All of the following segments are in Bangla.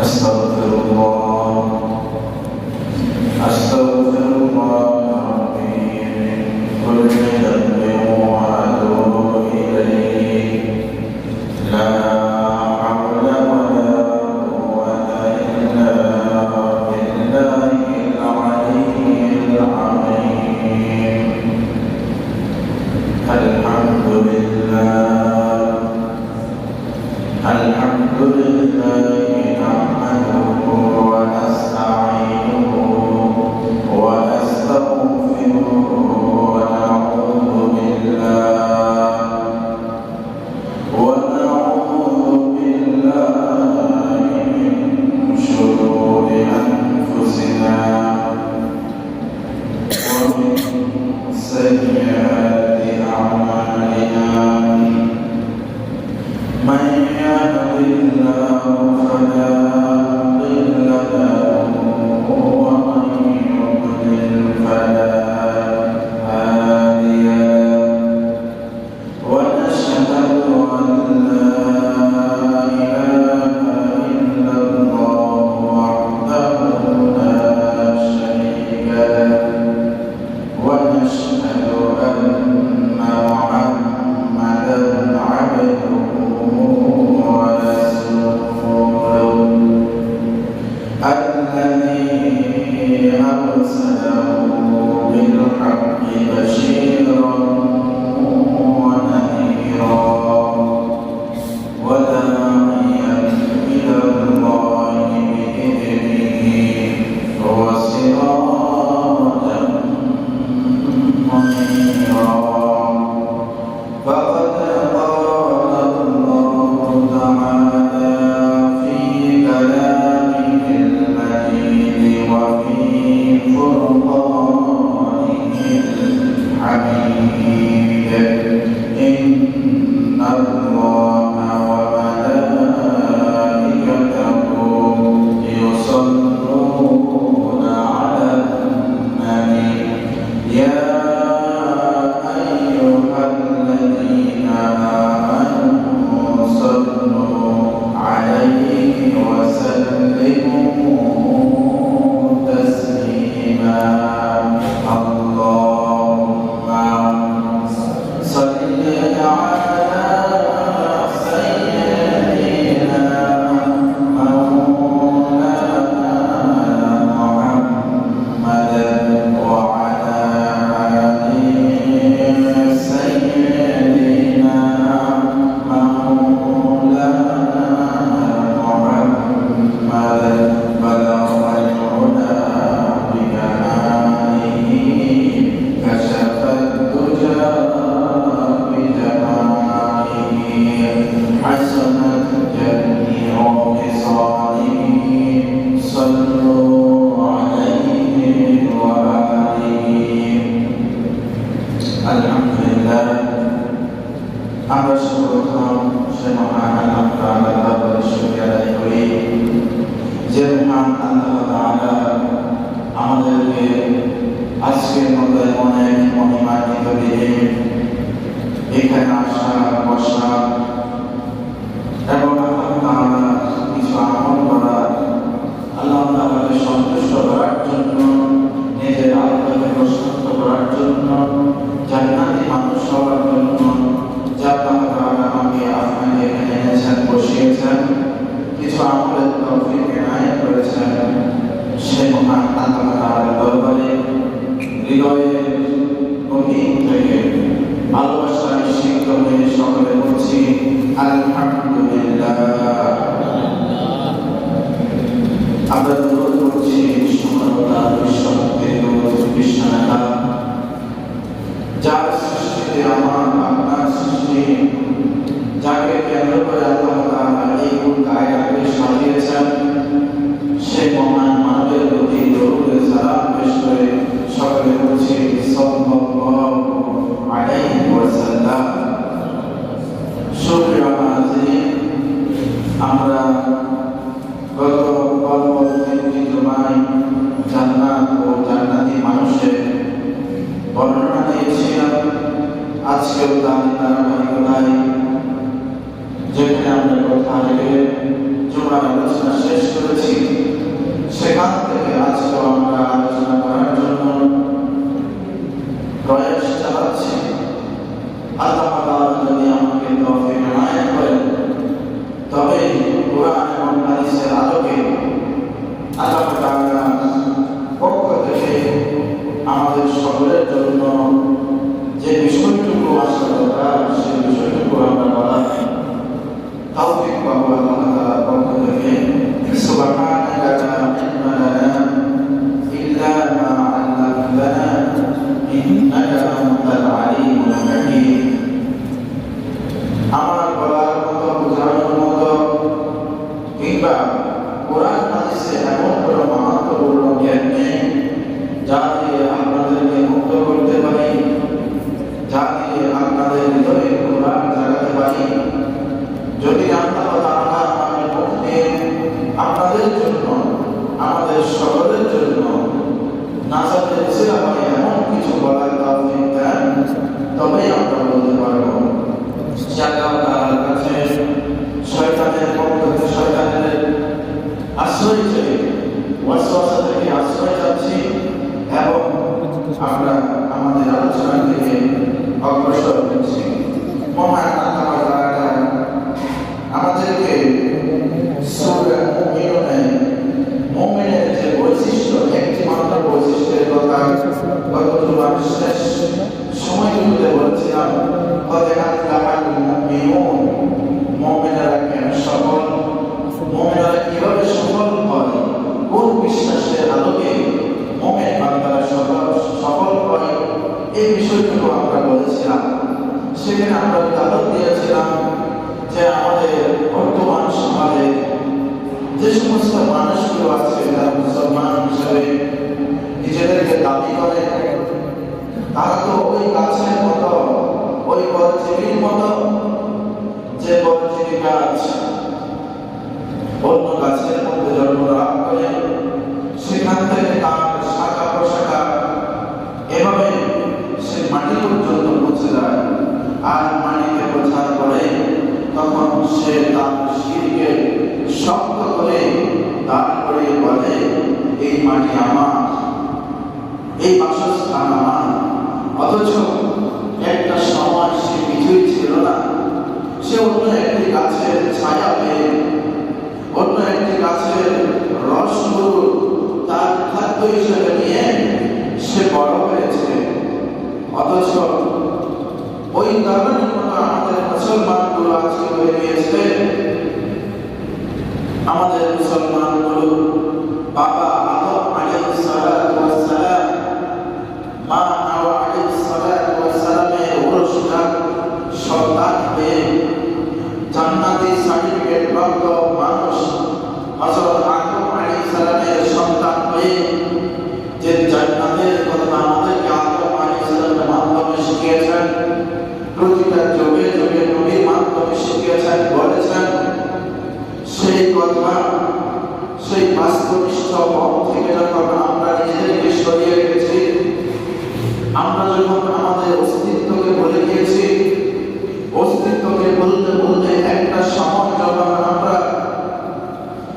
أستغفر الله ربي من كل ذنب وأتوب إليه لا حول ولا قوة إلا بالله العلي العظيم الحمد لله نحمده ونستعينه ونستغفره ونعوذ بالله من شرور أنفسنا ومن سيئات أعمالنا من يهد الله فلا مضل له ومن يضلل فلا هادي له ونشهد أن لا إله إلا الله وحده لا شريك له ونشهد أن محمدا عبده الذي أرسله بالحق بشيرا ونذيرا وداعيا إلى الله بإذنه وسراجا منيرا فقد قال الله تعالى في كلامه المجيد وفي فرقانه الحميد إن الله وملائكته يصلون على النبي يا أيها الذين آمنوا صلوا عليه وسلموا تسليما اللهم صل على سيدنا مولانا محمد وعلى آل سيدنا مولانا محمد بلغ العلا بكماله كشف الدجى بجماله حسنت جميع خصاله صلوا عليه وآله الحمد لله আমরা সর্বপ্রথম সে মহান আল্লাহ তাআলার শুকরিয়া আদায় করি যে মহান আল্লাহ তাআলা আমাদেরকে আজকের মতো অনেক মহিমান্বিত দিনে এখানে আসা বসা এবং আল্লাহ তাআলা কিছু আমল করা আল্লাহ তাআলাকে সন্তুষ্ট করার জন্য নিজের আত্মাকে প্রশান্ত করার জন্য জান্নাতি মানুষ হওয়ার জন্য যা আল্লাহ তাআলা আমাকে আপনাকে এখানে এনেছেন বসিয়েছেন কিছু আমলের তৌফিক এনায়েত করেছেন সে মহান আল্লাহ তাআলার দরবারে হৃদয়ে গভীর থেকে ভালোবাসা নিশ্চিত হয়ে সকলে বলছি আলহামদুলিল্লাহ। আমরা দরুদ পড়ছি সুবহানাল্লাহ বিশ্বভক্তির দরুদ বিশ্বনাথ যার সৃষ্টিতে আমার আপনার সৃষ্টি যাকে কেন্দ্র করে আল্লাহ তাআলা এই কুল কায়নাতকে সাজিয়েছেন সে মহান মানবের প্রতি দরুদ সালাম পেশ করে সকলে বলছি সাল্লাল্লাহু আলাইহি ওয়াসাল্লাম। শুকরিয়া হাজির আমরা গত কয়েকদিন আলোচনা শেষ করেছি, সেখান থেকে আজকে আমরা আলোচনা করার জন্য প্রয়াস চালাচ্ছি। আল্লাহ তাআলা যদি আমাকে তৌফিক এনায়েত করেন, তবে কোরআন এবং হাদিসের আলোকে আল্লাহ তাআলার পক্ষ থেকে আমাদের সকলের জন্য যে বিষয়টুকু আসা দরকার, সেই বিষয়টুকু আমরা বলার তৌফিক পাবো আল্লাহ তাআলার পক্ষ থেকে। সুবহানাকা লা ইলমা লানা ইল্লা মা 'আল্লামতানা ইন্নাকা আনতাল আলিমুল হাকীম। আমার বলার মতো, বোঝানোর মতো কিংবা কোরআন হাদিসে এমন কোনো মাহাত্ম্যপূর্ণ জ্ঞান নেই যা দিয়ে আপনাদেরকে মুক্ত করতে পারি, যা দিয়ে আপনাদের হৃদয়ে কোরআন জাগাতে পারি। যদি আল্লাহ তাআলা আমাকে মুখ দিয়ে আপনাদের জন্য, আমাদের সকলের জন্য নাজাতের উসিলা হয় এমন কিছু বলার তৌফিক দেন, তবেই আমরা বলতে পারবো। আল্লাহ তাআলার কাছে শয়তানের পক্ষ থেকে, শয়তানের আশ্রয় চাই, ওয়াসওয়াসা থেকে আশ্রয় চাচ্ছি এবং আমরা আমাদের আলোচনা থেকে অগ্রসর হচ্ছি। মহান আল্লাহ তাআলা আমাদেরকে সূরা মুমিনের যে বৈশিষ্ট্য, একটি মাত্র বৈশিষ্ট্যের কথা গত জুমার শেষ সময়গুলোতে বলছিলাম, মুমিনেরা কেন সফল, মুমিনেরা কিভাবে সফল হয়, কোন বিশ্বাসের আলোকে মুমিন বান্দারা সফল হয়, এই বিষয়গুলো আমরা বলেছিলাম। সেখানে আমরা উদাহরণ দিয়েছিলাম যে আমাদের বর্তমান সমাজে যে সমস্ত মানুষগুলো আছে যারা মুসলমান হিসেবে নিজেদেরকে দাবি করে, তারা তো ওই গাছের মতো, ওই পরজীবীর মতো, যে পরজীবী গাছ অন্য গাছের মধ্যে জন্মলাভ করে, সেখান থেকে তার শাখা প্রশাখা এভাবে সে মাটি পর্যন্ত পৌঁছে যায়। আর মাটিতে পৌঁছার পরে তখন সে তার শিরকে শক্ত করে দাঁড় করে বলে, এই মাটি আমার, এই বাসস্থান আমার। অথচ একটা সময় সে কিছুই ছিল না, সে অন্য একটি গাছের ছায়া পেয়ে, অন্য একটি গাছের রসগুলো তার খাদ্য হিসেবে নিয়ে সে বড় হয়েছে। অথচ ওই কারণে আমাদের মুসলমানগুলো আজকে হয়ে গিয়েছে, আমাদের মুসলমানগুলো বাবা আদম আলাইহিস সালাতু ওয়াস সালাম, মা হাওয়া আলাইহিস সালাতু ওয়াস সালামের ঔরসজাত সন্তান হয়ে জান্নাতি সার্টিফিকেট প্রাপ্ত মানুষ হযরত আদম আলাইহিস সালামের সন্তান হয়ে যে জান্নাতের কথা আমাদেরকে আদম আলাইহিস সালামের মাধ্যমে শিখিয়েছেন, প্রতিটা যুগে যুগে নবীর মাধ্যমে শিখিয়েছেন, বলেছেন, সেই কথা, সেই বাস্তবনিষ্ঠ পথ থেকে যখন আমরা নিজেদেরকে সরিয়ে রেখেছি, আমরা যখন আমাদের অস্তিত্বকে ভুলে গিয়েছি, অস্তিত্বকে বলতে বলতে একটা সময় যখন আমরা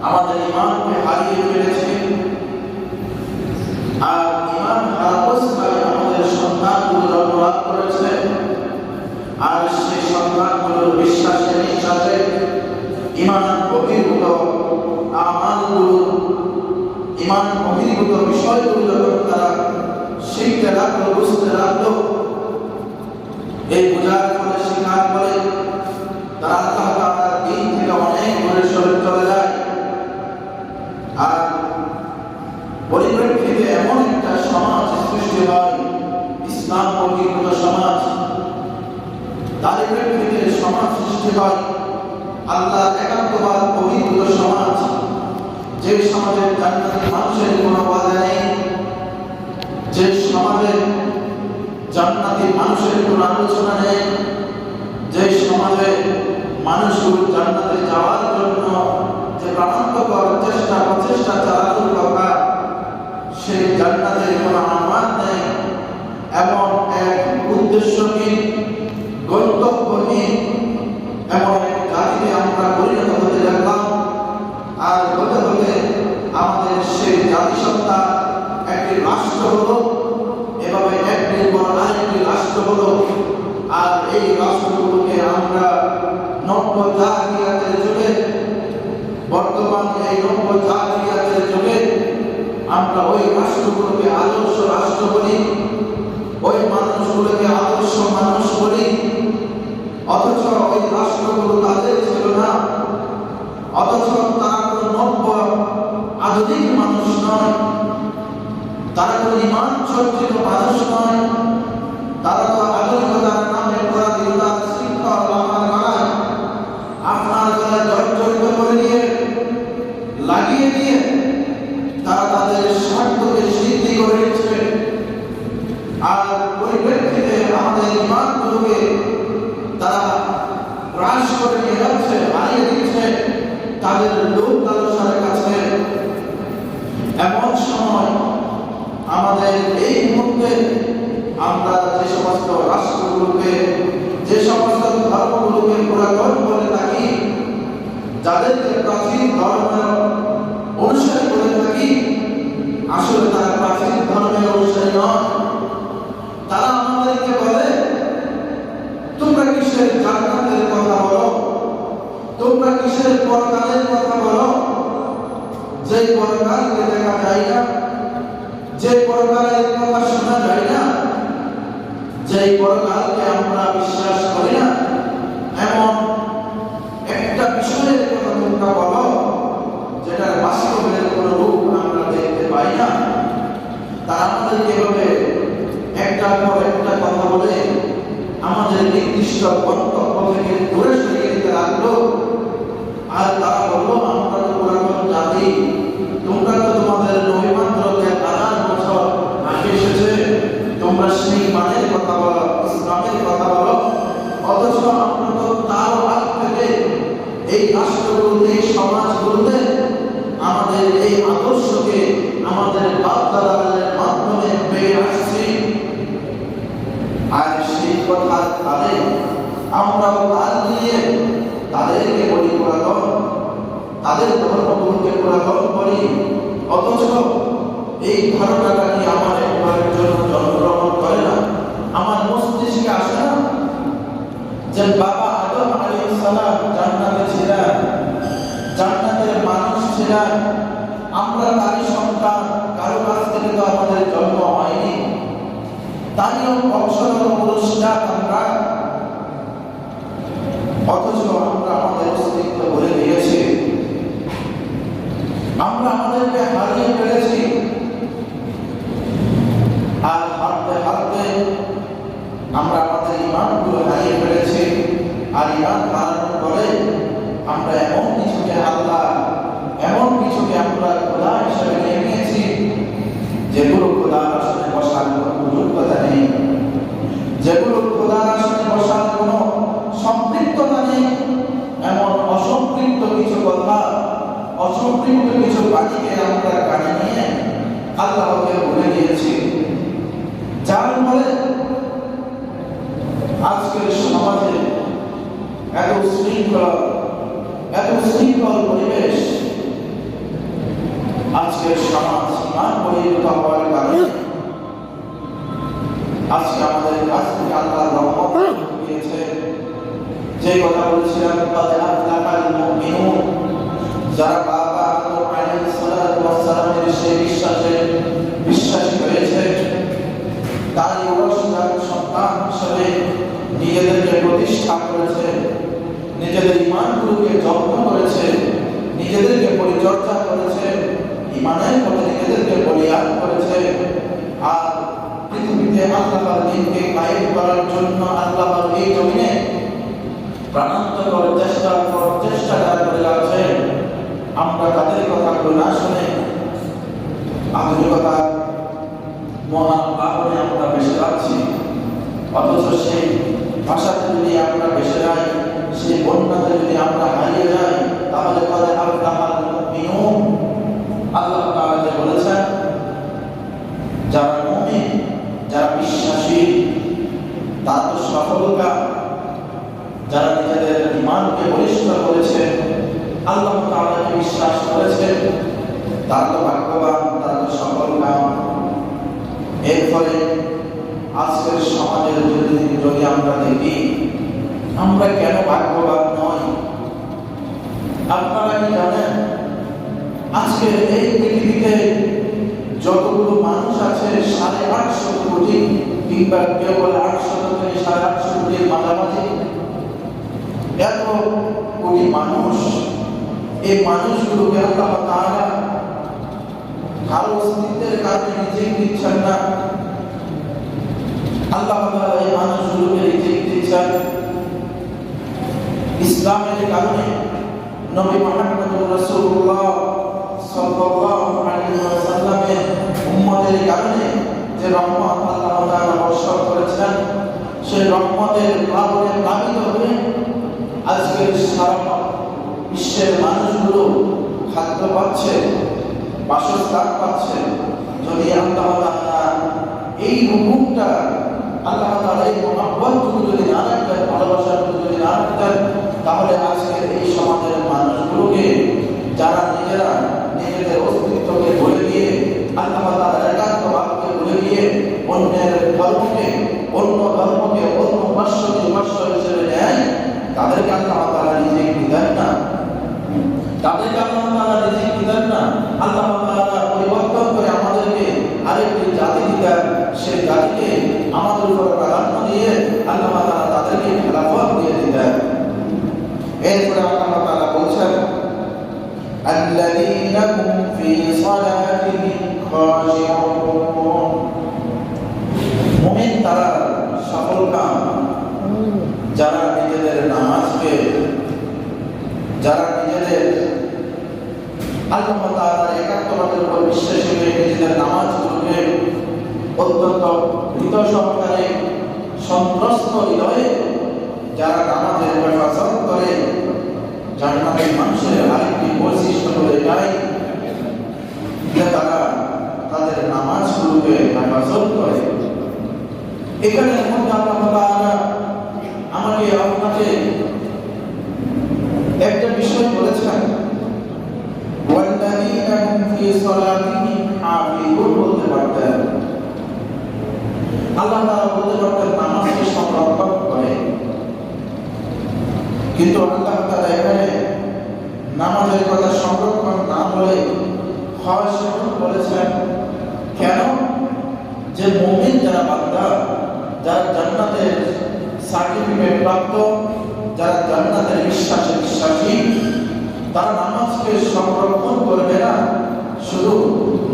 আমাদের ঈমানকে হারিয়ে ফেলেছি, আর ঈমান অবস্থায় আমাদের সন্তানগুলো জন্মলাভ করেছে, আর সেই সন্তানগুলোর বিশ্বাসে নিঃশ্বাসে ঈমান বহির্ভূত আমালগুলো, ঈমান বহির্ভূত বিষয়গুলো যখন তারা শিখতে লাগলো, বুঝতে লাগলো, এই বোঝার ফলে, শিখার ফলে তারা আল্লাহ তাআলার দ্বীন থেকে অনেক দূরে সরে চলে যায়। আর পরিপ্রেক্ষিতে এমন একটা সমাজ সৃষ্টি হয়, ইসলাম বহির্ভূত সমাজ, তার প্রেক্ষিতে সমাজ সৃষ্টি হয় আল্লাহ একাত্মবাদ বহির্ভূত সমাজ, যে সমাজে জান্নাতি মানুষের কোনো বাধা নেই, যে সমাজে জান্নাতি মানুষের কোনো আলোচনা নেই, যে সমাজে মানুষগুলো জান্নাতে যাওয়ার জন্য যে প্রাণান্তকর প্রচেষ্টা চালানোর কথা, সেই জান্নাতের কোনো আহ্বান নেই, এবং এক উদ্দেশ্যহীন, গন্তব্যহীন এমন এক জাতিতে আমরা পরিণত হতে লাগলাম। আর হতে হতে আমাদের সেই জাতিসত্তা একটি রাষ্ট্র হলো, এভাবে একটির পর আরেকটি রাষ্ট্র হলো। আর এই রাষ্ট্রগুলোকে আমরা নব্য জাতীয়তার যুগে, বর্তমান এই নব্য জাতীয়তার যুগে আমরা ওই রাষ্ট্রগুলোকে আদর্শ রাষ্ট্র বলি, ওই মানুষগুলোকে আদর্শ মানুষ বলি। অথচ ওই রাষ্ট্রগুলো তাদের ছিল না, অথচ তারা কোনো নব্য আধুনিক মানুষ নয়, তারা কোনো ইমান চর্চিত মানুষ নয়, তারা তো আধুনিকতার নামে পরাধীনতার শৃঙ্খল আমার গলায় আপনার গলায় জর্জরিত করে নিয়ে লাগিয়ে দিয়ে তারা তাদের স্বার্থকে সিদ্ধি করে নিচ্ছে। আর পরিপ্রেক্ষিতে আমাদের ইমানগুলোকে তারা গ্রাস করে নিয়ে যাচ্ছে, হারিয়ে দিচ্ছে তাদের লোক লালসার কাছে। এমন সময় আমাদের এই মুহূর্তে আমরা যে সমস্ত রাষ্ট্রগুলোকে, যে সমস্ত ধর্মগুলোকে পুরাতন বলে থাকি, যাদেরকে প্রাচীন ধর্মের অনুসারী বলে থাকি, আসলে তারা প্রাচীন ধর্মের অনুসারী নয়। তারা আমাদেরকে বলে, তোমরা কিসের জান্নাতের কথা বলো, তোমরা কিসের পরকালের কথা বলো, যে পরকালকে দেখা যায় না, যে পরকালের কথা শোনা যায় না, যে পরকালকে আমরা বিশ্বাস করি না, এমন একটা বিষয়ের কথা তোমরা বলো যেটার বাস্তবের কোনো রূপ আমরা দেখতে পাই না। তারা আমাদেরকে এভাবে একটার পর একটা কথা বলে আমাদের নির্দিষ্ট গন্তব্য থেকে দূরে সরিয়ে দিতে লাগলো। আর তারা বললো, আমরা তো পুরাতন জাতি, তোমরা তো তোমাদের নবী মাত্র 1000 বছর আগে এসেছে, তোমরা সেই মানের কথা বলো, ইসলামের কথা বলো। অথচ আমরা তো তার আগ থেকে এই রাষ্ট্রগুলোতে, এই সমাজগুলোতে আমাদের এই আদর্শকে আমাদের বাপ-দাদাদের মাধ্যমে পেয়ে আসছি। আর সেই কথা তাদের আমরাও তার নিয়ে তাদেরকে বলি পুরাতন, তাদের ধর্মগুলোকে পুরাতন করি। অথচ এই ধারণাটা কি আমার একবারের জন্য জন্মগ্রহণ করে না, আমার মস্তিষ্কে আসে না যে বাবা আদম আলাইহিস সালাম জান্নাতে ছিলেন, জান্নাতের মানুষ ছিলেন, আমরা তারই সন্তান, কারো কাছ থেকে তো আমাদের জন্ম হয়নি, তারই বংশধর পুরুষরা আমরা। অথচ আমরা আমাদের অস্তিত্ব ভুলে গিয়েছি, আমরা আমাদেরকে হারিয়ে ফেলেছি। আর হারতে হারতে আমরা আমাদের ইমানগুলো হারিয়ে ফেলেছি। আর ইমান হারানোর পরে আমরা এমন কিছুকে আল্লাহ, এমন কিছুকে আমরা খোদা হিসেবে নিয়ে নিয়েছি যেগুলো খোদার আসনে বসার কোনো যোগ্যতা নেই, যেগুলো খোদার আসনে বসার কোনো সম্পৃক্ততা নেই। এমন অসম্পৃক্ত কিছু কথা, অসম্পৃক্ত কিছু বাণীকে আমরা কানে নিয়ে আল্লাহকে ভুলে গিয়েছি। যার ফলে আজকের সমাজে এত শৃঙ্খল পরিবেশ, আজকের সমাজ ইমান পরিণত হওয়ার কারণে আজকে আমাদের কাছ থেকে আল্লাহ রহমত দিয়েছে। যে কথা বলছিলাম, যারা বাবা আদম আলাইহিস সালামের সেই বিশ্বাসী হয়েছে, তারই ওরসদার সন্তান হিসেবে নিজেদেরকে প্রতিষ্ঠা করেছে, নিজেদের ইমানগুলোকে যত্ন করেছে, নিজেদেরকে পরিচর্যা করেছে, ইমানের পথে নিজেদেরকে বলিয়ান করেছে। আর পৃথিবীতে আল্লাহর দ্বীনকে কায়েম করার জন্য আল্লাহর এই জমিনে প্রাণান্তকর চেষ্টা করে যাচ্ছে। আমরা তাদের কথাগুলো না শুনে আধুনিকতার মহাভাবনে আমরা বেসে যাচ্ছি। অথচ সেই ভাষাতে যদি আমরা বেসে যাই, সেই বন্যাতে যদি আমরা হারিয়ে যাই, তাহলে তাদের আল্লাহর মুমিনুন, আল্লাহ তাআলা যে বলেছেন, যারা মুমিন, যারা বিশ্বাসী, তারা তো সফলতা, যারা নিজেদের ইমানকে বলিষ্ঠ করেছে, আল্লাহ তাআলাকে বিশ্বাস করেছে, তারা তো ভাগ্যবান, তারা তো সফল কাম। এরপরে আজকের সমাজের যদি আমরা দেখি, আমরা কেন ভাগ্যবান নয়? আপনারা কি জানেন আজকের এই পৃথিবীতে যতগুলো মানুষ আছে 850 কোটি, কিংবা কেউ বলে 800 থেকে 850 কোটির মাঝামাঝি, এত কোটি মানুষ। এই মানুষগুলোকে আল্লাহ তাআলা কারো অস্তিত্বের কারণে রিজিক দিচ্ছেন না। আল্লাহ তাআলা এই মানুষগুলোকে রিজিক দিচ্ছেন ইসলামের কারণে। নবী মুহাম্মদুর রাসূলুল্লাহ সাল্লাল্লাহু আলাইহি ওয়াসাল্লামের উম্মতের কারণে যে রহমত আল্লাহ তাআলা বর্ষণ করেছেন, সেই রহমতের প্লাবনে প্লাবিত হয়ে আজকের সারা বিশ্বের মানুষগুলো খাদ্য পাচ্ছে, বাসস্থান পাচ্ছে। যদি আল্লাহ তাআলা এই হুকুমটা, আল্লাহ তাআলা এই মহব্বতটুকু যদি না রাখতেন, ভালোবাসাটুকু যদি না রাখতেন, তাহলে আজকের এই সমাজের মানুষগুলোকে, যারা নিজেরা নিজেদের অস্তিত্বকে ভুলে গিয়ে, আল্লাহ তাআলার একাত্মবাদকে ভুলে গিয়ে অন্যের ধর্মকে, অন্য উপাস্যকে উপাস্য হিসেবে নেয়, তাদেরকে আল্লাহ তাআলা রিজিক দিতেন না। তাদেরকে আল্লাহ তাআলা রিজিক দিতেন না। আল্লাহ তাআলা পরিবর্তন করে আমাদেরকে আরেকটি জাতি দিতেন। সেই জাতিকে আমাদের উপর প্রাধান্য দিয়ে আল্লাহ তাআলা তাদেরকে খেলাফত দিয়ে দিতেন। এরপরে আল্লাহ তাআলা বলছেন, আল্লাযীনা হুম ফী সালাতিহিম খাশিউন। মুমিন তারা সফলকাম, যারা নিজেদের নামাজকে, যারা নিজেদের আল্লাহ তাআলার একাত্মবাদের উপর বিশ্বাসী হয়ে নিজেদের নামাজগুলোকে অত্যন্ত ভীত সহকারে, সন্ত্রস্ত হৃদয়ে যারা নামাজের হেফাজত করে, জান্নাতের মানুষের আরেকটি বৈশিষ্ট্য হয়ে যায় যে তারা তাদের নামাজগুলোকে হেফাজত করে। এখানে আল্লাহ তাআলা আমাকে আপনাকে একটা বিষয় বলেছেন, ওয়াল্লাযীনা হুম ফী সালাতিহিম হাফিজুন বলতে পারতেন। আল্লাহ তাআলা বলতে পারতেন নামাজকে সংরক্ষণ করে, কিন্তু আল্লাহ তাআলা এখানে নামাজের কথা সংরক্ষণ না বলে খাশিউন বলেছেন। কেন? যে মুমিন যারা বান্দা, যারা জান্নাতের সার্টিফিকেট প্রাপ্ত, যারা জান্নাতের বিশ্বাসী, তারা নামাজকে সংরক্ষণ করবে না। শুধু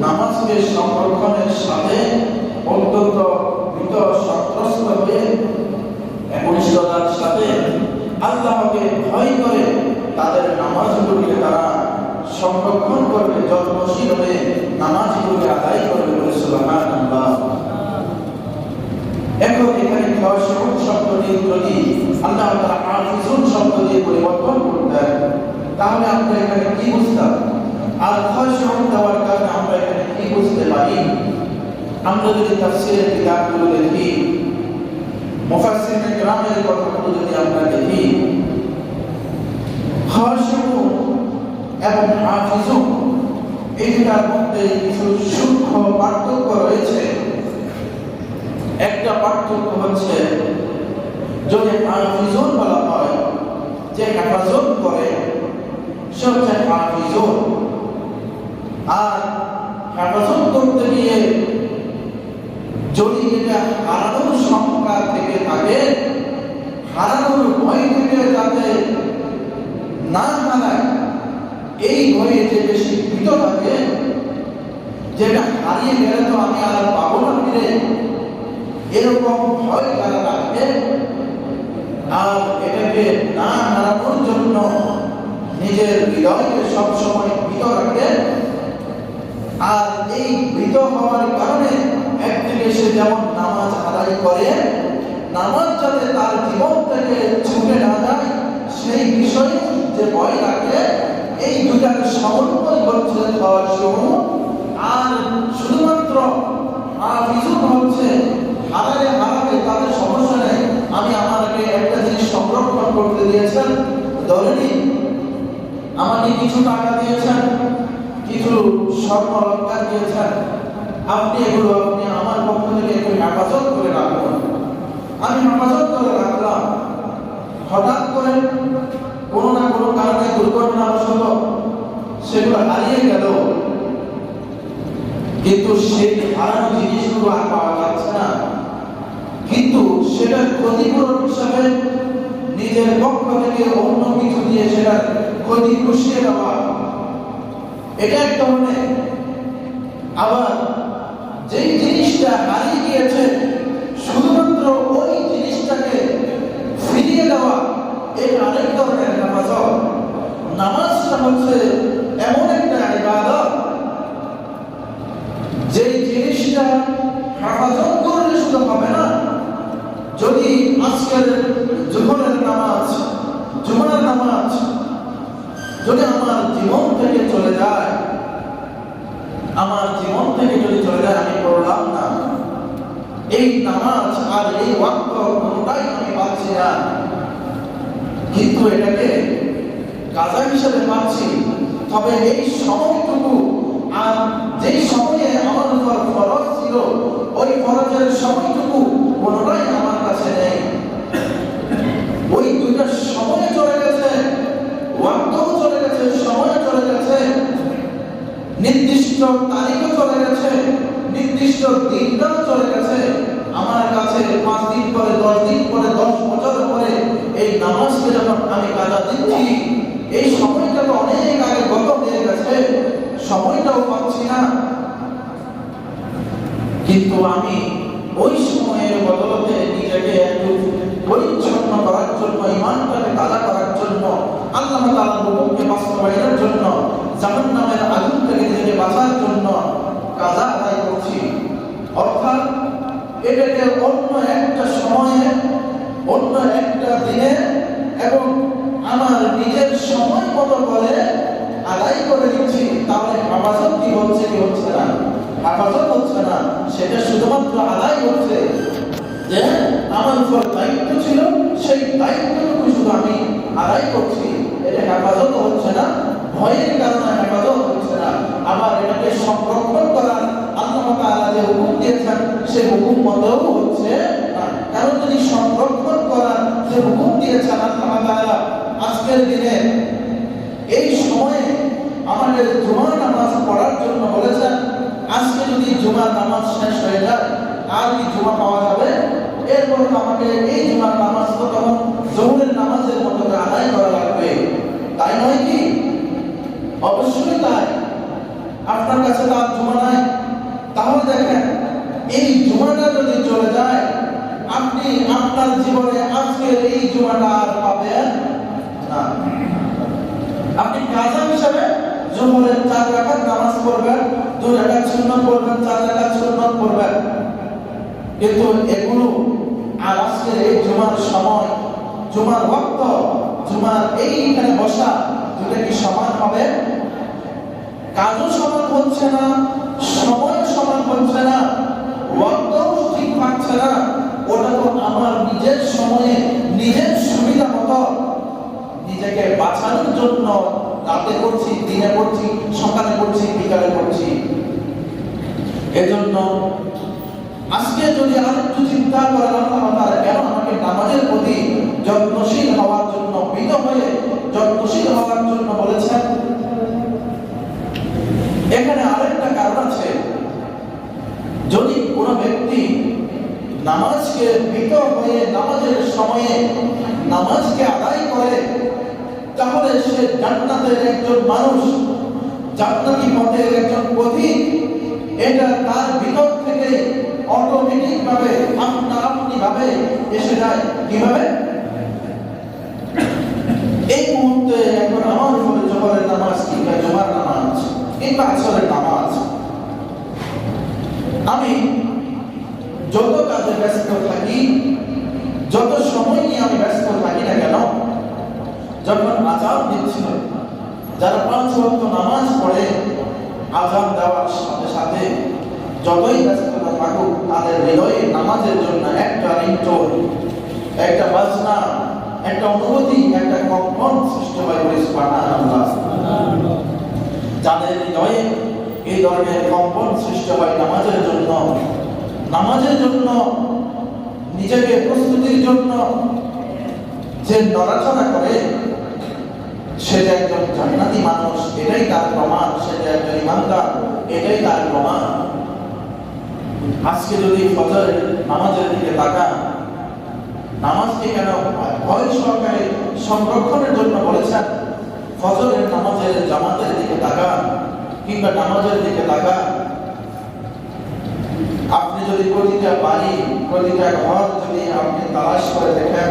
নামাজকে সংরক্ষণের সাথে অত্যন্ত ভীত সন্ত্রস্ত হয়ে একনিষ্ঠতার সাথে আল্লাহকে ভয় করে তাদের নামাজগুলোকে তারা সংরক্ষণ করবে, যত্নশীল হয়ে নামাজগুলোকে আদায় করবে। সুবহানাল্লাহ। এখন এখানে খাশিউন শব্দটি যদি আল্লাহ তাআলা হাফিজুন শব্দ দিয়ে পরিবর্তন করতেন, তাহলে আমরা এখানে কি বুঝতাম? আর খাশিউন দেওয়ার কারণে আমরা এখানে কি বুঝতে পারি? আমরা যদি তাফসীরের কিতাবগুলো দেখি, মুফাসসিরিনে কেরামের কথাগুলো যদি আমরা দেখি, খাশিউন এবং হাফিজুন এই দুটার মধ্যে কিছু সূক্ষ্ম পার্থক্য রয়েছে। একটা পার্থক্য হচ্ছে, যদি হাফিজুন বলা হয়, যে হেফাজত করে, সে হচ্ছে হাফিজুন। আর হেফাজত করতে গিয়ে যদি এটা হারানোর শঙ্কা থেকে থাকে, হারানোর ভয় থেকে যাতে না হারায়, এই ভয়ে যে বেশি ভীত থাকে, যেটা হারিয়ে গেলে তো আমি আর পাবো না ফিরে, এরকম ভয় যারা রাখবে, আর এটাকে না হারানোর জন্য নিজের হৃদয়কে সবসময় ভীত রাখবে। আর এই ভীত হওয়ার কারণে একদিকে সে যেমন নামাজ আদায় করে, নামাজ যাতে তার জীবন থেকে ছুটে না যায় সেই বিষয়ে যে ভয় রাখে, এই দুটার সমন্বয় হচ্ছে খাশিউন। আর শুধুমাত্র হাফিজুন হচ্ছে হারাবে তাদের সমস্যা নেই, আমি আমাকে একটা জিনিস সংরক্ষণ করতে দিয়েছেন, ধরে নিন আমাকে কিছু টাকা দিয়েছেন, কিছু স্বর্ণ অলংকার দিয়েছেন, আপনি এগুলো আমার পক্ষ থেকে একটু হেফাজত করে রাখুন। আমি হেফাজত করে রাখলাম। হঠাৎ করে কোনো না কোনো কারণে দুর্ঘটনাবশত সেগুলো হারিয়ে গেল, কিন্তু সেই হারানো জিনিসগুলো আর পাওয়া যাচ্ছে না। কিন্তু সেটার ক্ষতিপূরণ হিসাবে নিজের পক্ষ থেকে অন্য কিছু দিয়ে সেটার ক্ষতি পুষিয়ে দেওয়া, এটা একটা মনে। আবার যেই জিনিসটা হারিয়ে গিয়েছে শুধুমাত্র ওই জিনিসটাকে ফিরিয়ে দেওয়া, এটা আরেক ধরনের হেফাজত। নামাজটা হচ্ছে এমন একটা ইবাদত, যেই জিনিসটা হেফাজত করলে শুধু হবে না। যদি আজকের জোহরের নামাজ, জুমার নামাজ যদি আমার জীবন থেকে চলে যায়, আমার জীবন থেকে যদি চলে যায়, আমি পড়লাম না, এই নামাজ আর এই ওয়াক্ত কোনটাই আমি পাচ্ছি না, কিন্তু এটাকে কাজা হিসেবে পাচ্ছি। তবে এই সময়টুকু আর যেই সময়ে আমার উপর ফরজ ছিল, ওই ফরজের সময়টুকু কোনটাই আমার কাছে নেই। ওই দুইটা সময় চলে গেছে, ওয়াক্তও চলে গেছে, সময় চলে গেছে, নির্দিষ্ট তারিখও চলে গেছে, নির্দিষ্ট দিনটাও চলে গেছে। আমার কাছে 5 দিন পরে, 10 দিন পরে, 10 বছর পরে এই নামাজকে যখন আমি কাজা দিচ্ছি, এই সময়টা তো অনেক আগে গত হয়ে গেছে, সময়টাও পাচ্ছি না। কিন্তু আমি ওই সময়ের বদলতে নিজেকে একটু পরিচ্ছন্ন করার জন্য, ঈমানটাকে তাজা করার জন্য, আল্লাহ তাআলার হুকুমকে বাস্তবায়নের জন্য, জাহান্নামের আগুন থেকে নিজেকে বাঁচার জন্য কাজা আদায় করছি। অর্থাৎ এটাকে অন্য একটা সময়ে, অন্য একটা দিনে এবং আমার নিজের সময় মতো করে আদায় করে দিচ্ছি। তাহলে হেফাজত কি হচ্ছে, কি হচ্ছে না? হেফাজত হচ্ছে না, সেটা শুধুমাত্র আদায় হচ্ছে। যে আমার উপর দায়িত্ব ছিল, সেই দায়িত্বটুকু শুধু আমি আদায় করছি, এটা হেফাজত হচ্ছে না। ভয়ের কারণে হেফাজত হচ্ছে না। আবার এটাকে সংরক্ষণ করার আল্লাহ তাআলা যে হুকুম দিয়েছেন, সেই হুকুম মতও হচ্ছে না। কারণ যদি সংরক্ষণ করার যে হুকুম দিয়েছেন আল্লাহ তাআলা, আজকের দিনে এই সময়ে আমাদের জুমার নামাজ পড়ার জন্য বলেছেন, আজকে যদি জুমার নামাজ শেষ হয়ে যায়, আর কি জুমা পাওয়া যাবে? এরপর আমাকে এই জুমার নামাজ তো তখন জোহরের নামাজের মতো আদায় করা লাগবে, তাই নয় কি? অবশ্যই তাই। আপনার কাছে তো আর জুমা নাই, তাহলে দেখেন এই জুমাটা যদি চলে যায়, আপনি আপনার জীবনে আজকের এই জুমাটা আর পাবেন না। আপনি কাজা হিসাবে জোহরের 4 রাকাত নামাজ পড়বেন, 2 রাকাত সুন্নাত পড়বেন, 4 রাকাত সুন্নাত পড়বেন, কিন্তু এগুলো আর আজকের এই জুমার সময়, জুমার ওয়াক্ত, জুমার এইখানে বসা, দুটো কি সমান হবে? কাজও সমান হচ্ছে না, সময় সমান হচ্ছে না, ওয়াক্তও ঠিক পাচ্ছে না। ওটা তো আমার নিজের সময়ে, নিজের সুবিধা মতো নিজেকে বাঁচানোর জন্য রাতে করছি, দিনে করছি, সকালে করছি, বিকালে করছি। এজন্য আজকে যদি আরেকটু চিন্তা করেন আল্লাহ তাআলা কেন আমাকে নামাজের প্রতি যত্নশীল হওয়ার জন্য, বিনত হয়ে যত্নশীল হওয়ার জন্য বলেছেন, এখানে আরেকটা কারণ আছে। যদি কোনো ব্যক্তি নামাজকে বিনত হয়ে নামাজের সময়ে নামাজকে আদায় করে, তাহলে সে জান্নাতের একজন মানুষ, জান্নাতি পথের একজন পথিক। এটা তার ভিতর থেকে অটোমেটিক ভাবে, আপনি ভাবে এসে যায়। কিভাবে? এই মুহূর্তে এখন আমার উপরে জোহরের নামাজ কিংবা জুমার নামাজ কিংবা আসরের নামাজ, আমি যত কাজে ব্যস্ত থাকি, যত সময় নিয়ে আমি ব্যস্ত থাকি না কেন, যখন আযান দিচ্ছিল, যারা 5 ওয়াক্ত নামাজ পড়ে, আযান দেওয়ার সাথে সাথে যতই ব্যস্ততা থাকুক, তাদের হৃদয়ে নামাজের জন্য একটা রিংটোন, একটা বাজনা, একটা অনুভূতি, একটা কম্পন সৃষ্টি হয়। সুবহানাল্লাহ। যাদের হৃদয়ে এই ধরনের কম্পন সৃষ্টি হয় নামাজের জন্য। নামাজের জন্য নিজেকে প্রস্তুতির জন্য যে নড়াচড়া করে সেটা একজন জান্নাতি মানুষ, এটাই তার প্রমাণ। সেটা একজন ইমানদার, এটাই তার প্রমাণ। আজকে যদি ফজর নামাজের দিকে তাকান, নামাজকে কেন ভয় সহকারে সংরক্ষণের জন্য বলেছেন? ফজরের নামাজের জামাতের দিকে তাকান কিংবা নামাজের দিকে তাকান, আপনি যদি প্রতিটা বাড়ি প্রতিটা ঘর যদি আপনি তালাশ করে দেখেন,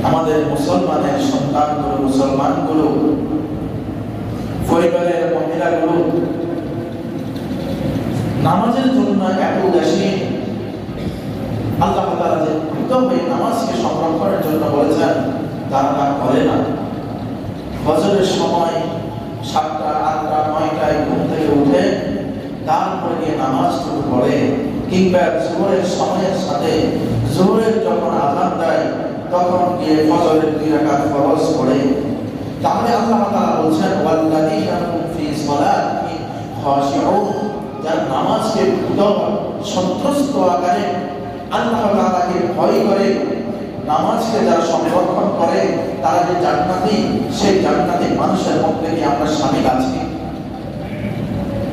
আমাদের মুসলমানের সন্তানগুলো, মুসলমানগুলো, পরিবারের মহিলাগুলো নামাজের জন্য এত উদাসীন। আল্লাহ তাআলা যে প্রথমে নামাজকে সংরক্ষণের জন্য বলেছেন, তারা তা করে না। ফজরের সময় 7টা, 8টা, 9টায় ঘুম থেকে উঠে তারপরে গিয়ে নামাজ শুরু করে, কিংবা জোহরের সময়ের সাথে জোহরের যখন আযান দেয় তখন গিয়ে ফজরের 2 রাকাত ফরজ পড়ে। তাহলে আল্লাহ তাআলা বলছেন, ওয়াল্লাযীনা হুম ফী সালাতিহিম খাশিউন, যারা নামাজকে সন্ত্রস্ত আকারে আল্লাহ তাআলাকে ভয় করে নামাজকে যারা সংরক্ষণ করে, তারা যে জান্নাতি, সেই জান্নাতি মানুষের মধ্যে কি আমরা শামিল আছি?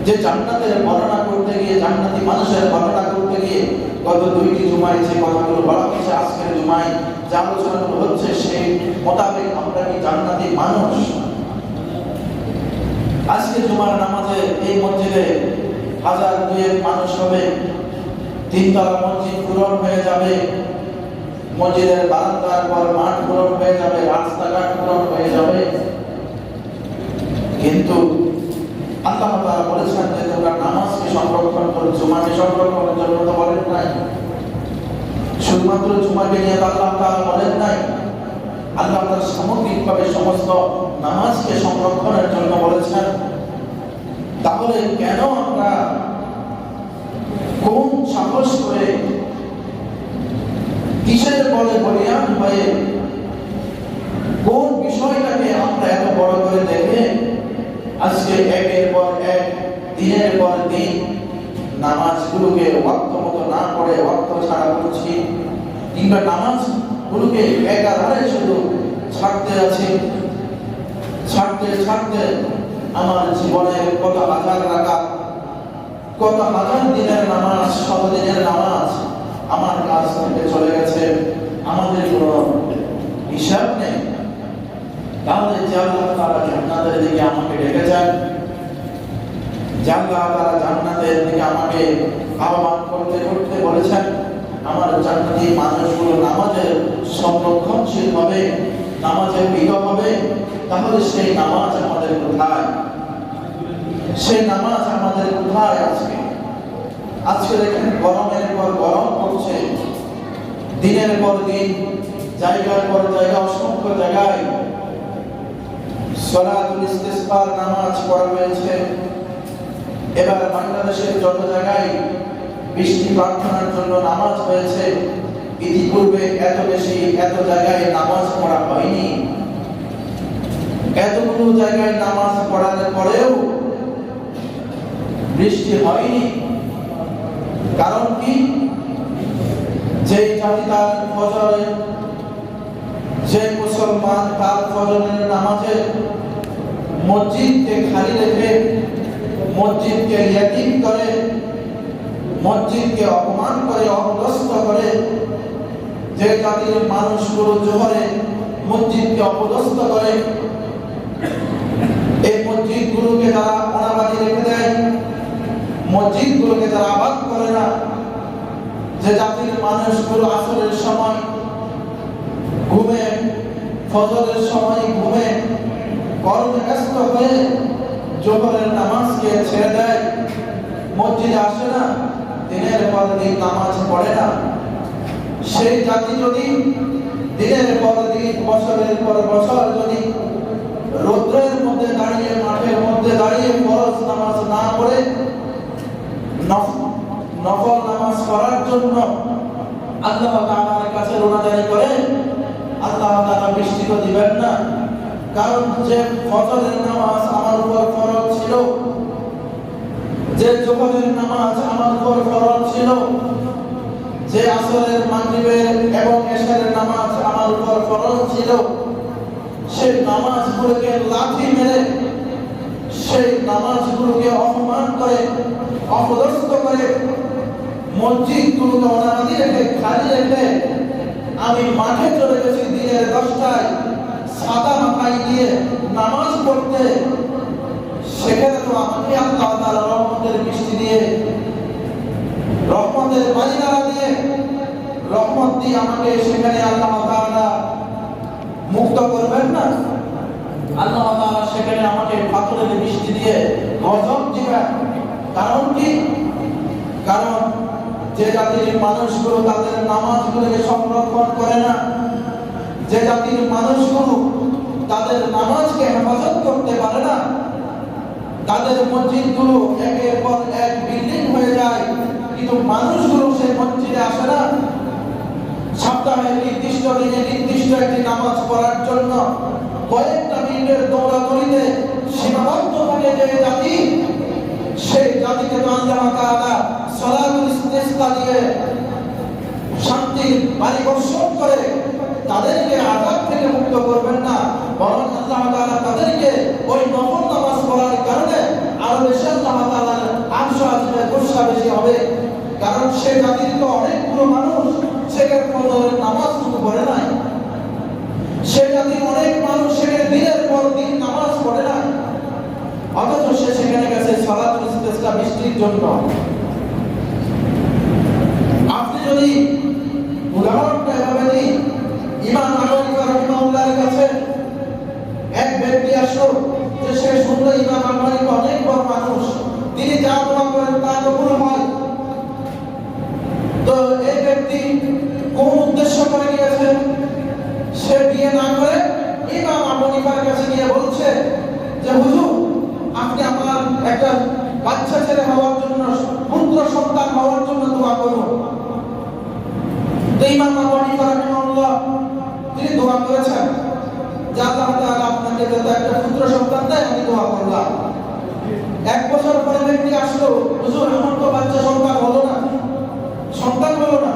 যে জান্নাতের বর্ণনা করতে গিয়ে, জান্নাতি মানুষের বর্ণনা করতে গিয়ে গত 2টি জুমায় যে কথাগুলো বলা হয়েছে, আজকের জুমায় যে আলোচনাগুলো হচ্ছে, সেই মোতাবেক আমরা কি জান্নাতি মানুষ? আজকে জুমার নামাজে এই মসজিদে 1000-2 মানুষ হবে, 3 তলা মসজিদ পূরণ হয়ে যাবে, মসজিদের বারান্দার পর মাঠ পূরণ হয়ে যাবে, রাস্তাঘাট পূরণ হয়ে যাবে। কিন্তু আল্লাহ তাআলা বলেছেন যে তোমরা নামাজকে সংরক্ষণ করো, জুমাকে সংরক্ষণের জন্য তো বলেন নাই। শুধুমাত্র জুমাকে নিয়ে আল্লাহ তাআলা বলেন নাই, আল্লাহ তাআলা সামগ্রিকভাবে সমস্ত নামাজকে সংরক্ষণের জন্য বলেছেন। তাহলে কেন আমরা কোন সাহস করে, কিসের বলে বলিয়ান হয়ে, কোন বিষয়টাকে আমরা এত বড় করে দেখে আজকে একের পর এক, দিনের পর দিন নামাজগুলোকে ওয়াক্ত মতো না পড়ে ওয়াক্ত ছাড়া করছি, কিংবা নামাজগুলোকে একাধারে শুধু ছাড়তে আছি। ছাড়তে ছাড়তে আমার জীবনের কত হাজার রাকাত, কত হাজার দিনের নামাজ, শত দিনের নামাজ আমার কাছ থেকে চলে গেছে, আমাদের কোনো হিসাব নেই। তাহলে যে আল্লাহ তাআলা জান্নাতের দিকে আমাকে ডেকেছেন, যে আল্লাহ তাআলা জান্নাতের দিকে আমাকে আহ্বান করতে করতে বলেছেন, আমার জান্নাতি মানুষগুলো নামাজের সংরক্ষণশীল হবে, নামাজে বিধ হবে, তাহলে সেই নামাজ আমাদের কোথায়? সেই নামাজ আমাদের কোথায় আজকে? আজকে দেখেন গরমের পর গরম পড়ছে, দিনের পর দিন, জায়গার পর জায়গা, অসংখ্য জায়গায় সালাতুল ইস্তিসকার নামাজ পড়া হয়েছে। এবার বাংলাদেশের যত জায়গায় বৃষ্টি প্রার্থনার জন্য নামাজ হয়েছে, ইতিপূর্বে এত বেশি এত জায়গায় নামাজ পড়া হয়নি। এতগুলো জায়গায় নামাজ পড়ার পরেও বৃষ্টি হয়নি। কারণ কি? যে জাতি তার ফজরে, যে মুসলমান তার ফজরের নামাজে মসজিদকে খালি রেখে, মসজিদকে ইয়াতিম করে, মসজিদকে অপমান করে, অপদস্থ করে, যে জাতির মানুষগুলো জোহরে মসজিদকে অপদস্থ করে, এই মসজিদগুলোকে যারা অনাবাদি রেখে দেয়, মসজিদগুলোকে যারা আবাদ করে না, যে জাতির মানুষগুলো আসরের সময় ঘুমে, ফজরের সময় ঘুমে, কর্মে ব্যস্ত হয়ে জোহরের নামাজকে ছেড়ে দেয়, মসজিদে আসে না, দিনের পর দিন নামাজ পড়ে না, সেই জাতি যদি দিনের পর দিন, বছরের পর বছর যদি রৌদ্রের মধ্যে দাঁড়িয়ে, মাঠের মধ্যে দাঁড়িয়ে ফরজ নামাজ না পড়ে নফল নামাজ পড়ার জন্য আল্লাহ তাআলার কাছে রোনাজারি করে, আল্লাহ তাআলা বৃষ্টি তো দিবেন না। কারণ যে ফজরের নামাজ আমার উপর ফরজ ছিল, জোহরের নামাজ আমার উপর ফরজ ছিল, যে আসরের মাগরিবের এবং এশারের নামাজ আমার উপর ফরজ ছিল, সেই নামাজগুলোকে লাথি মেরে, সেই নামাজগুলোকে অপমান করে, অপদস্থ করে, মসজিদগুলোকে অনাদি রেখে, খালি রেখে আমি মাঠে চলে গেছি দিনের 10টায় সাদা মাথায় দিয়ে নামাজ পড়তে। সেখানে তো আমাকে আল্লাহ তাআলা রহমতের বৃষ্টি দিয়ে, রহমতের বাড়িনারা দিয়ে, রহমত দিয়ে আমাকে সেখানে আল্লাহ তাআলা মুক্ত করবেন না। আল্লাহ তাআলা সেখানে আমাকে পাথরের বৃষ্টি দিয়ে গজব দিবেন। কারণ কি? কারণ যে জাতির মানুষগুলো তাদের নামাজগুলোকে সংরক্ষণ করে না, যে জাতির মানুষগুলো তাদের নামাজকে হেফাজত করতে পারে না, তাদের মসজিদগুলো একের পর এক বিল্ডিং হয়ে যায়, কিন্তু মানুষগুলো সেই মসজিদে আসে না। সপ্তাহে নির্দিষ্ট দিনে নির্দিষ্ট একটি নামাজ পড়ার জন্য কয়েকটা মিনিটের দৌড়াদৌড়িতে সীমাবদ্ধ থাকে যে জাতি, সেই জাতিকে তো আল্লাহ তাআলা সালাতুল ইস্তিসকা দিয়ে শান্তির বাণী বর্ষণ করে তাদেরকে আযাব থেকে মুক্ত করবেন না, বরং আল্লাহ তাআলা তাদেরকে ওই নফল নামাজ পড়ার কারণে আরো বেশি আল্লাহ তাআলার আরশ আজিমে গোসা বেশি হবে। কারণ সেই জাতির তো অনেকগুলো মানুষ সেখানে ফজরের নামাজ শুরু করে নাই, সেই জাতির অনেক মানুষ সেখানে দিনের পর দিন নামাজ পড়ে না, অথচ সে সেখানে গেছে সালাতুল ইস্তিসকা বৃষ্টির জন্য। আপনি যদি উদাহরণটা এভাবে দিই, ইমাম আবু হানিফা রাহিমাহুল্লাহর কাছে এক ব্যক্তি আসলো, যে সে শুনলো ইমাম আবু হানিফা অনেক বড় মানুষ, তিনি যা দোয়া করেন তা কবুল হয়। তো এই ব্যক্তি কোন উদ্দেশ্য করে গিয়েছে? সে বিয়ে না করে ইমাম আবু হানিফার কাছে গিয়ে বলছে যে হুজুর, আপনি আমার একটা বাচ্চা ছেলে হওয়ার জন্য, পুত্র সন্তান হওয়ার জন্য দোয়া করুন। তো ইমাম আবু হানিফা রাহিমাহুল্লাহ তিনি দোয়া করেছেন যে আল্লাহ তাআলা আপনাকে যাতে একটা পুত্র সন্তান দেয়, আমি দোয়া করলাম। 1 বছর পরে ব্যক্তি আসলো, হুজুর আমার তো বাচ্চা সন্তান হলো না, সন্তান হলো না।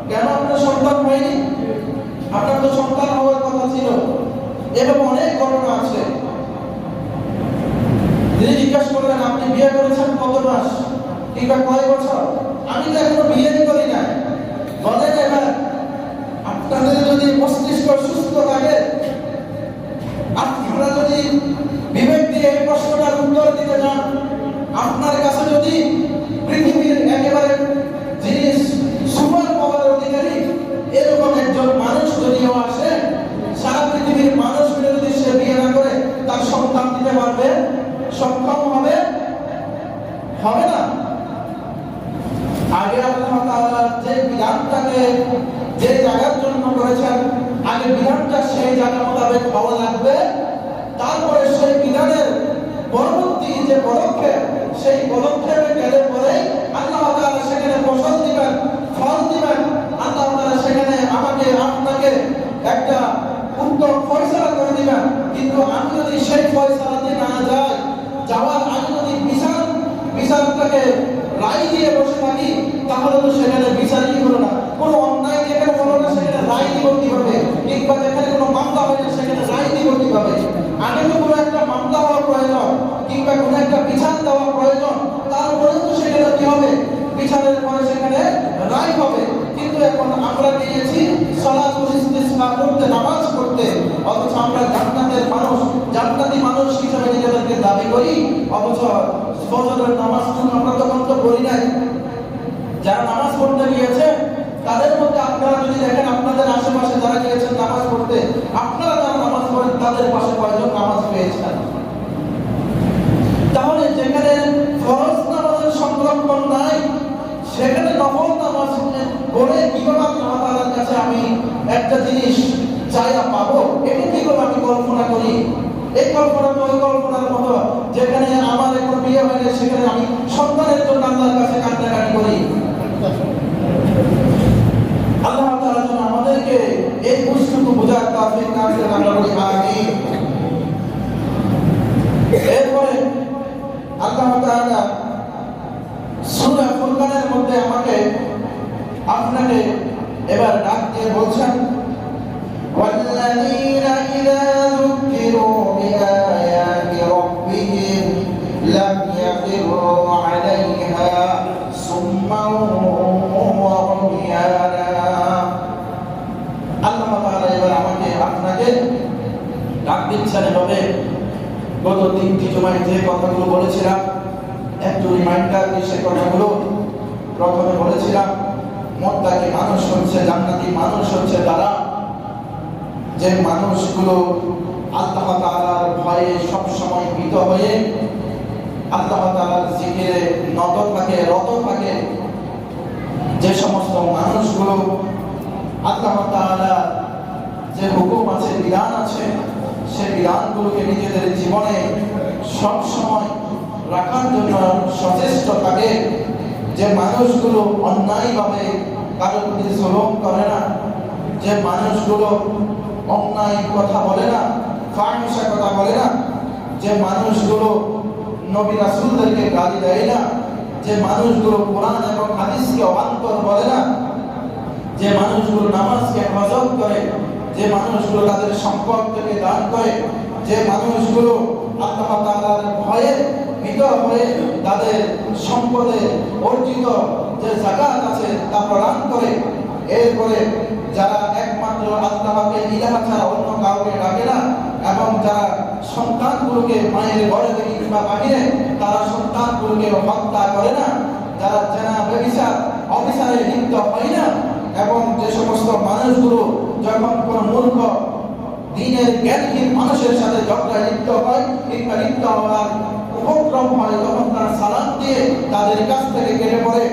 কেন আপনার সন্তান হয়নি? আপনার তো সন্তান হওয়ার কথা ছিল। এরকম অনেক ঘটনা আছে। তিনি জিজ্ঞাসা করলেন, আপনি বিয়ে করেছেন কত মাস কিংবা কয় বছর? আমি তো এখনো বিয়েই করি না। বলেন এবার, আপনাদের যদি মস্তিষ্ক সুস্থ থাকে, আপনারা যদি বিবেক দিয়ে এই প্রশ্নটার উত্তর দিতে চান, আপনার কাছে যদি পৃথিবীর একেবারে যিনি সুপার পাওয়ারের অধিকারী এরকম একজন মানুষ যদিও আসে, সারা পৃথিবীর মানুষগুলো যদি সে বিয়ে না করে তার সন্তান দিতে পারবে, সক্ষম হবে? হবে না। আগে আল্লাহ তাআলা যে বিধানটাকে যে জায়গার জন্য করেছেন, আগে বিধানটা সেই জায়গা মোতাবেক হওয়া লাগবে, তারপরে সেই বিধানের পরবর্তী যে পদক্ষেপ, সেই পদক্ষেপে গেলে পরে আল্লাহ তাআলা সেখানে ফসল দিবেন, ফল দিবেন। আল্লাহ তাআলা সেখানে আমাকে আপনাকে একটা উত্তম ফয়সালা করে দিবেন। কিন্তু আমি যদি সেই ফয়সালাতে না যাই, যাওয়ার আগে যদি বিচারটাকে রায় দিয়ে বসে থাকি, তাহলে তো সেখানে বিচারই হলো না। কোনো অন্যায় যেখানে হলো না সেখানে রায় দিব কিভাবে? কিংবা যেখানে কোনো মামলা হয় না সেখানে রায় দিব কিভাবে? আগে তো কোনো একটা মামলা হওয়া প্রয়োজন, কিংবা কোনো একটা বিচার দেওয়া প্রয়োজন, তারপরে তো সেখানে কি হবে? বিচারের পরে সেখানে রায় হবে। কিন্তু এখন আমরা গিয়েছি সালাতুল ইস্তিসকা করতে, নামাজ পড়তে, অথচ আমরা জান্নাতের মানুষ, জান্নাতি মানুষ হিসেবে নিজেদেরকে দাবি করি, অথচ ফজরের নামাজ আমরা তখন তো পড়ি নাই। যারা নামাজ পড়তে গিয়েছে তাদের মধ্যে আপনারা যদি দেখেন, আপনাদের আশেপাশে যারা গিয়েছেন নামাজ পড়তে, আপনারা যারা নামাজ পড়েন তাদের পাশে কয়জন নামাজ পেয়েছেন? তাহলে যেখানে ফরজ নামাজের সংরক্ষণ নাই, সেখানে নফল নামাজ পড়ে কিভাবে আল্লাহ তাআলার কাছে আমি একটা জিনিস চাইয়া পাবো, এটা কিভাবে আমি কল্পনা করি? এই কল্পনা তো ওই কল্পনার মতো, যেখানে আমার এখন বিয়ে হয়ে গেছে সেখানে আমি সন্তানের জন্য আল্লাহর কাছে কান্নাকাটি করি। আল্লাহ তাআলা যেন আমাদেরকে এই বুঝটুকু বোঝার তৌফিক দান করেন, আমরা বলি আমিন। এরপরে আল্লাহ তাআলা সূরা ফুরকানের মধ্যে আমাকে আপনাকে এবার ডাক দিয়ে বলছেন والذين إذا ذكروا بآيات ربهم لم يخروا عليها صما وعميانا আল্লাহ তাআলা এবার আমাকে আপনাকে ডাক দিচ্ছেন এভাবে গত 3টি জুমায় যে কথাগুলো বলেছিলাম একটু রিমাইন্ডার দিয়ে সে কথাগুলো প্রথমে বলেছিলাম মুত্তাকি মানুষ হচ্ছে জান্নাতি মানুষ হচ্ছে তারা যে মানুষগুলো আল্লাহ তাআলার ভয়ে সব সময় ভীত হয়ে আল্লাহ তাআলার জিকিরে নত থাকে রত থাকে যে সমস্ত মানুষগুলো আল্লাহ তাআলা যে হুকুম আছে বিধান আছে সেই বিধানগুলোকে নিজেদের জীবনে সব সময় রাখার জন্য সচেষ্ট থাকে যে মানুষগুলো অন্যায়ভাবে কারোর প্রতি জুলুম করে না যে মানুষগুলো অন্যায় কথা বলে না ফাহিশা কথা বলে না যে মানুষগুলো নবী রাসূলদেরকে গালি দেয় না যে মানুষগুলো কোরআন এবং হাদিসকে অবান্তর বলে না যে মানুষগুলো নামাজকে হেফাজত করে যে মানুষগুলো তাদের সম্পদ থেকে দান করে যে মানুষগুলো আল্লাহ তাআলার ভয়ে ভীত হয়ে তাদের সম্পদে অর্জিত যে যাকাত আছে তা প্রদান করে এরপরে যারা একমাত্র আল্লাহকে ইলাহা ছাড়া অন্য কাউকে ডাকে না এবং যারা সন্তানগুলোকে মায়ের ঘরে থেকে কিংবা বাহিরে তারা সন্তানগুলোকে হত্যা করে না যারা জেনা ব্যভিচার অবিচারে লিপ্ত হয় না এবং যে সমস্ত মানুষগুলো যখন কোনো মূর্খ দ্বীনের জ্ঞানহীন মানুষের সাথে ঝগড়ায় লিপ্ত হয় কিংবা লিপ্ত হওয়ার উপক্রম হয় তখন তারা সালাম দিয়ে তাদের কাছ থেকে কেটে পড়ে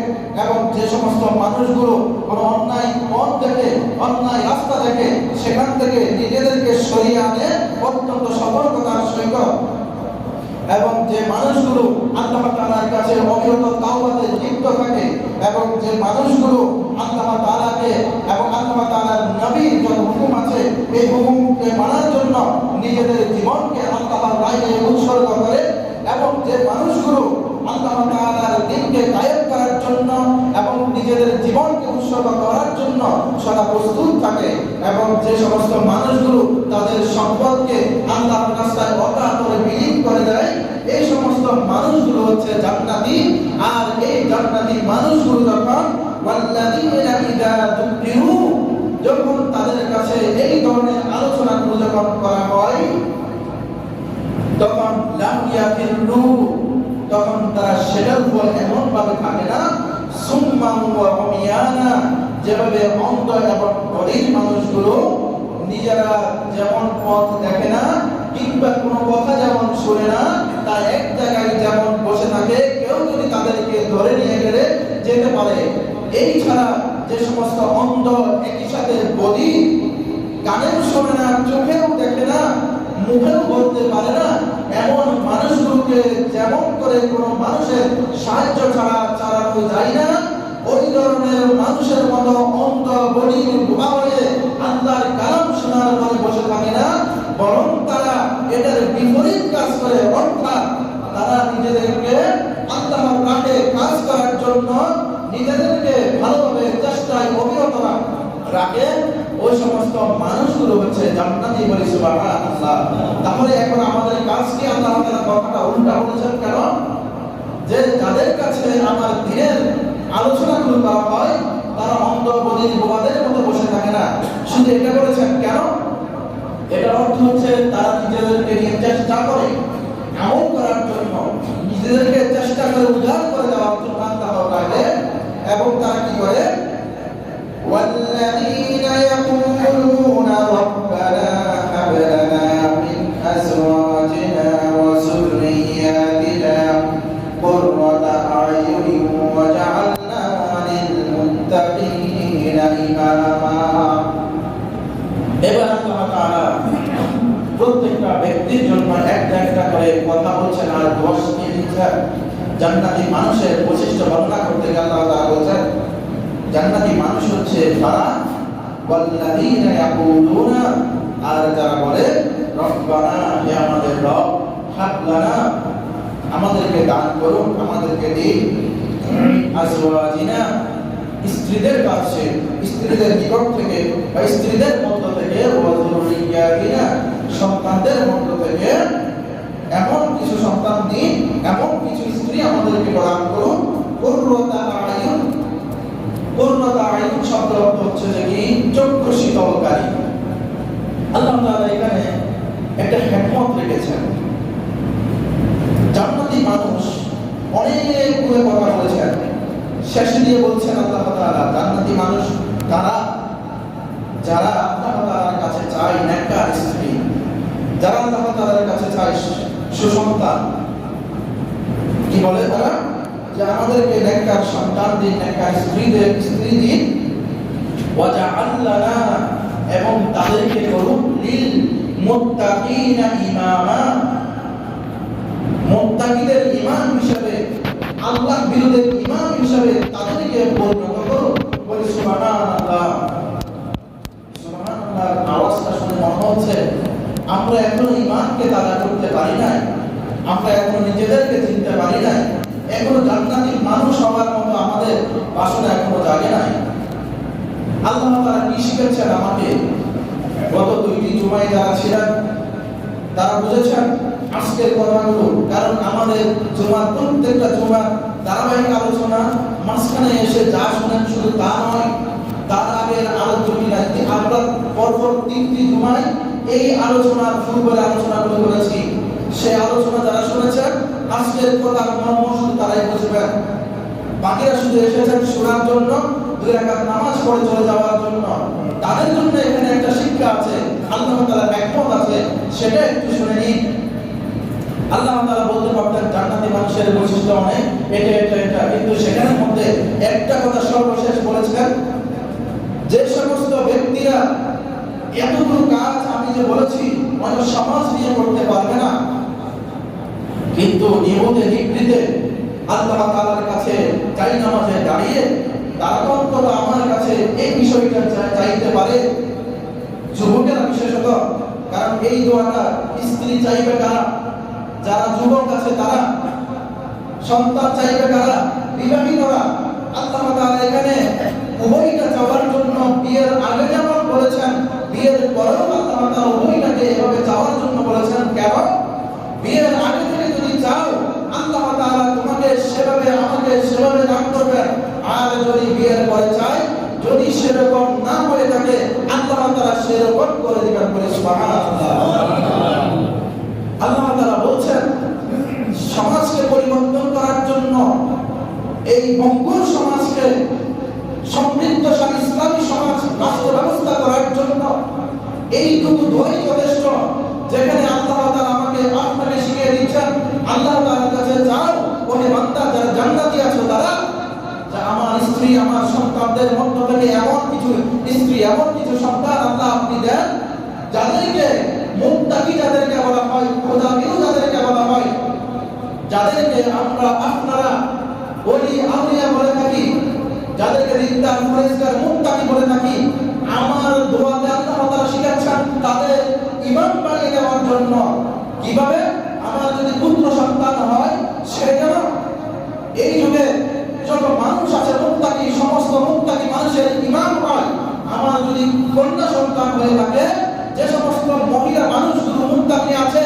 এবং যে সমস্ত মানুষগুলো কোনো অন্যায় পথ দেখে অন্যায় রাস্তা দেখে সেখান থেকে নিজেদেরকে সরিয়ে আনে অত্যন্ত সতর্কতার সহিত এবং যে মানুষগুলো আল্লাহ তাআলার কাছে অবিরত তাওবাতে লিপ্ত থাকে এবং যে মানুষগুলো আল্লাহ তাআলাকে এবং আল্লাহ তাআলার নবীর যত হুকুম আছে এই হুকুমকে মানার জন্য নিজেদের জীবনকে আল্লাহর রাহে উৎসর্গ করে এবং যে মানুষগুলো আল্লাহ তাআলার দ্বীনকে কায়েম করার জন্য এবং নিজেদের জীবনকে উৎসর্গ করার জন্য সদা প্রস্তুত থাকে এবং যে সমস্ত মানুষগুলো তাদের সম্পদকে আল্লাহর রাস্তায় অকাতরে বিলীন করে দেয় এই সমস্ত মানুষগুলো হচ্ছে জান্নাতি আর এই জান্নাতি মানুষগুলো যখন ওয়াল্লাযীনা ইযা যুকিরু যখন তাদের কাছে এই ধরনের আলোচনাগুলো যখন করা হয় তখন লাম ইয়াকিরু তখন তারা সেটার উপর এমন ভাবে থাকে না সুম্মা ওয়া উমিয়ানা যেভাবে অন্ধ এবং বধির মানুষগুলো নিজেরা যেমন পথ দেখে না কিংবা কোনো কথা যেমন শুনে না তা এক জায়গায় যেমন বসে থাকে কেউ যদি তাদেরকে ধরে নিয়ে গেলে যেতে পারে এই ছাড়া যে সমস্ত অন্ধ একই সাথে বধির কানেও শোনে না চোখেও দেখে না মুখেও বলতে পারে না এমন মানুষগুলোকে যেমন করে কোনো মানুষের সাহায্য ছাড়া চালানো যায় না ওই ধরনের মানুষের মতো অন্ধ বধির বোবা হয়ে আল্লাহর কালাম শোনার পরে বসে থাকে না বরং তারা এটার বিপরীত কাজ করে অর্থাৎ তারা নিজেদেরকে আল্লাহর রাহে কাজ করার জন্য নিজেদেরকে ভালোভাবে চেষ্টায় অবিরত রাখে ওই সমস্ত মানুষগুলো হচ্ছে জান্নাতি বলি সুবহানাল্লাহ তাহলে এখন আমাদের কাজ কি আল্লাহ তাআলা কথাটা উল্টা বলেছেন কেন যে যাদের কাছে আমার দ্বীনের আলোচনাগুলো করা হয় তারা অন্ধ বধির বোবাদের মতো বসে থাকে না শুধু এটা বলেছেন কেন এটার অর্থ হচ্ছে তারা নিজেদেরকে নিয়ে চেষ্টা করে আমল করার জন্য নিজেদেরকে চেষ্টা করে উজাড় করে দেওয়ার জন্য আল্লাহর রাহে এবং তারা কি করে والذين يقولون ربنا هب لنا من أزواجنا وذرياتنا قرة أعين واجعلنا للمتقين إماما এবার আল্লাহ তাআলা প্রত্যেকটা ব্যক্তির জন্য একটা একটা করে কথা বলছেন আর 10 মিনিট জান্নাতি মানুষের বৈশিষ্ট্য বর্ণনা করতে গিয়ে আল্লাহ তাআলা বলেন জান্নাতি মানুষ হচ্ছে তারা ওয়াল্লাযীনা ইয়াকুলুনা আর যারা বলে রব্বানা হে আমাদের রব হাব লানা আমাদেরকে দান করুন আমাদেরকে দিন আজওয়াজিনা, স্ত্রীদের কাছে, স্ত্রীদের নিকট থেকে বা স্ত্রীদের মধ্য থেকে, ওয়া যুররিয়াতিনা, সন্তানদের মধ্য থেকে এমন কিছু সন্তান দিন, এমন কিছু স্ত্রী আমাদেরকে প্রদান করুন। কুররাতা আয়ুন, কুররাতা আয়ুন শব্দের অর্থ হচ্ছে যে কি চক্ষু শীতলকারী। আল্লাহ তাআলা এখানে একটা হিকমত রেখেছেন। জান্নাতি মানুষ অনেকগুলো কথা বলেছেন, শেষে দিয়ে বলছেন আল্লাহ তাআলা জান্নাতি মানুষ তারা যারা আল্লাহ তাআলার কাছে চায় নেককার স্ত্রী, যারা আল্লাহ তাআলার কাছে চায় সুসন্তান, কি বলে তারা যে আমাদেরকে নেককার সন্তান দিন, নেককার স্ত্রী দিন, ওয়াজআল লানা, এবং তাদেরকে করুন লিল মুত্তাকিনা ইমামা, মুত্তাকিদের ইমাম হিসেবে, আল্লাহ বিরোধের ইমাম হিসেবে তাদেরকে পরিণত করো। বলি সুবহানাল্লাহ। সুবহানাল্লাহ আওয়াজটা শুনে মনে হচ্ছে আমরা এখনো ইমানকে তাজা করতে পারি নাই, আমরা এখনো নিজেদেরকে চিনতে পারি নাই, এখনো জান্নাতি মানুষ হওয়ার মতো আমাদের বাসনা এখনো জাগে নাই। আল্লাহ তাআলা কি শিখেছেন আমাকে? গত 2টি জুমায় যারা ছিলেন তারা বুঝেছেন আজকের কথাগুলো, কারণ আমাদের জুমার প্রত্যেকটা জুমার ধারাবাহিক আলোচনা মাঝখানে এসে যা শুনেন শুধু তা নয়, তার আগের আলোচনা নাই। আমরা পরপর 3টি জুমায় এই আলোচনার পূর্বের আলোচনাগুলো করেছি। সেই আলোচনা যারা শুনেছেন আজকের কথার মর্ম শুধু তারাই বুঝবেন। বাকিরা শুধু এসেছেন শোনার জন্য, 2 রাকাত নামাজ পড়ে চলে যাওয়ার জন্য। তাদের জন্য এখানে একটা শিক্ষা আছে, আল্লাহ তাআলার হিকমত আছে, সেটা একটু শুনে নিন। আল্লাহ তাআলা বলতে পারতেন জান্নাতি মানুষের বৈশিষ্ট্য অনেক, এটা, কিন্তু সেখানের মধ্যে একটা কথা সর্বশেষ বলেছেন, যে সমস্ত ব্যক্তিরা এতগুলো কাজ আমি যে বলেছি হয়তো সমাজ নিয়ে করতে পারবে না, কিন্তু নিয়মে নিকৃতে আল্লাহ তাআলার কাছে চাই নামাজে দাঁড়িয়ে তারা অন্তত আমার কাছে এই বিষয়টা চাইতে পারে। যুবকেরা বিশেষত, কারণ এই দোয়াটা স্ত্রী চাইবে কারা? যারা যুবক আছে তারা, সন্তান চাইবে কারা? বিবাহিতরা। আল্লাহ তাআলা এখানে উভয়টা চাওয়ার জন্য বিয়ের আগে যেমন বলেছেন, বিয়ের পরেও আল্লাহ তাআলা উভয়টাকে এভাবে চাওয়ার জন্য বলেছেন। কেন? বিয়ের আগে থেকে যদি চাও আল্লাহ তাআলা তোমাকে সেভাবে আমাকে সেভাবে দান করবেন, আর যদি বিয়ের পরে চাই, যদি সেরকম না হয়ে থাকে আল্লাহ তাআলা সেরকম করে দিবেন। বলে সুবহানাল্লাহ। আল্লাহ তাআলা বলছেন সমাজকে পরিবর্তন করার জন্য, এই মঙ্গল সমাজকে সমৃদ্ধশালী ইসলামী সমাজ রাষ্ট্র ব্যবস্থা করার জন্য এইটুকু দোয়াই যথেষ্ট। যেখানে আল্লাহ তাআলা আমাকে আপনাকে শিখিয়ে দিচ্ছেন আল্লাহ তাআলার কাছে যাও, ওহে বান্দা যারা জান্নাতি আছো তারা, যে আমার স্ত্রী আমার সন্তানদের মধ্য থেকে এমন কিছু স্ত্রী, এমন কিছু সন্তান আল্লাহ আপনি দেন যাদেরকে মুত্তাকি, যাদেরকে বলা হয় খোদাবিরু, যাদেরকে বলা হয়, যাদেরকে আমরা আপনারা ওলি আউলিয়া বলে থাকি, যাদেরকে দিনদার ফরেজগার মুত্তাকি বলে থাকি। আমার দোয়াতে আল্লাহ তাআলা শিখাচ্ছেন তাদের ঈমান বাড়িয়ে দেওয়ার জন্য। কিভাবে? আমার যদি পুত্র সন্তান হয়, সে যেন এই যুগে যত মানুষ আছে মুত্তাকি, সমস্ত মুত্তাকি মানুষের ঈমান হয়। আমার যদি কন্যা সন্তান হয়ে থাকে, যে সমস্ত মহিলা মানুষগুলো মুত্তাকি আছে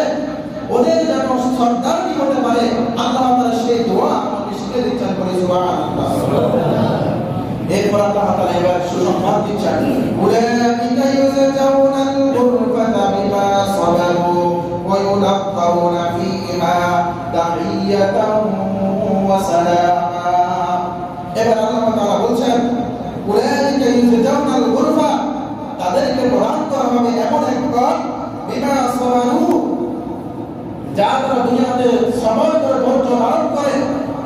ওদের যেন সন্তানই হতে পারে। আল্লাহ তাআলা সেই দোয়া আমাকে শিখিয়ে দিচ্ছেন। বলে সুবহানাল্লাহ। এরপর আল্লাহ তাআলা এবার সুসংবাদ দিচ্ছেন, উলাইকা ইউজাউনাল গুরফাতা বিমা সাবারু ওয়া ইউলাক্কাউনা ফীহা তাহিয়াতান ওয়া সালামা। এবার আল্লাহ তাআলা বলছেন উলাইকা ইউজাউনাল গুরফা, তাদেরকে প্রদান করা হবে এমন এক ঘর, বিমা সাবারু, যারা দুনিয়াতে সময় ধরে ধৈর্য ধারণ করে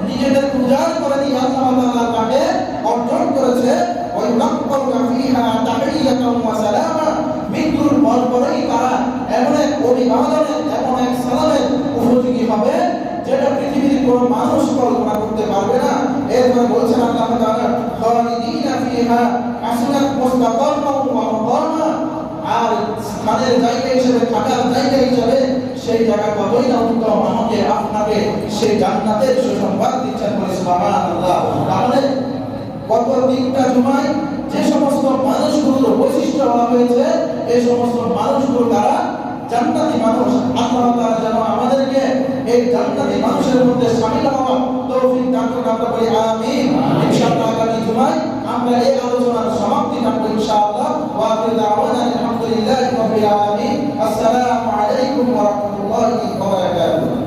নিজেদের উজাড় করে দিয়ে আল্লাহ তাআলার কাছে অর্জন করেছে। ওই লাক্কাউনা ফীহা তাহিয়াতান ওয়া সালামা, মৃত্যুর পরপরই তারা এমন এক অভিবাদনের, এমন এক সালামের উপযোগী হবে যেটা পৃথিবীর কোনো মানুষ কল্পনা করতে পারবে না। এরপর বলছেন আল্লাহ তাআলা খালিদিনা ফীহা হাসনাত মুস্তাকাররান ওয়া মুকাররামা, আর স্থানের জায়গা হিসেবে, থাকার জায়গা হিসেবে সেই জায়গা কতই না উত্তম, আমাকে আপনাকে সেই জান্নাতের সুসংবাদ দিচ্ছেন, বলে সুবহানাল্লাহ। তাহলে গত 3টা জুমায় যে সমস্ত মানুষগুলোর বৈশিষ্ট্য বলা হয়েছে, এই সমস্ত মানুষগুলো তারা জান্নাতি মানুষ। আল্লাহ তাআলা যেন আমাদেরকে এই জান্নাতি মানুষের মধ্যে শামিল হওয়ার তৌফিক দান করুন, আমরা বলি আমিন। ইনশাআল্লাহ আগামী জুমায় আমরা এই আলোচনার সমাপ্তি করব ইনশাআল্লাহ। ওয়া আখিরু দাওয়ানা আলহামদুলিল্লাহি রাব্বিল আলামিন। আসসালামু আলাইকুম ওয়া রাহমাতুল্লাহি ওয়া বারাকাতুহু।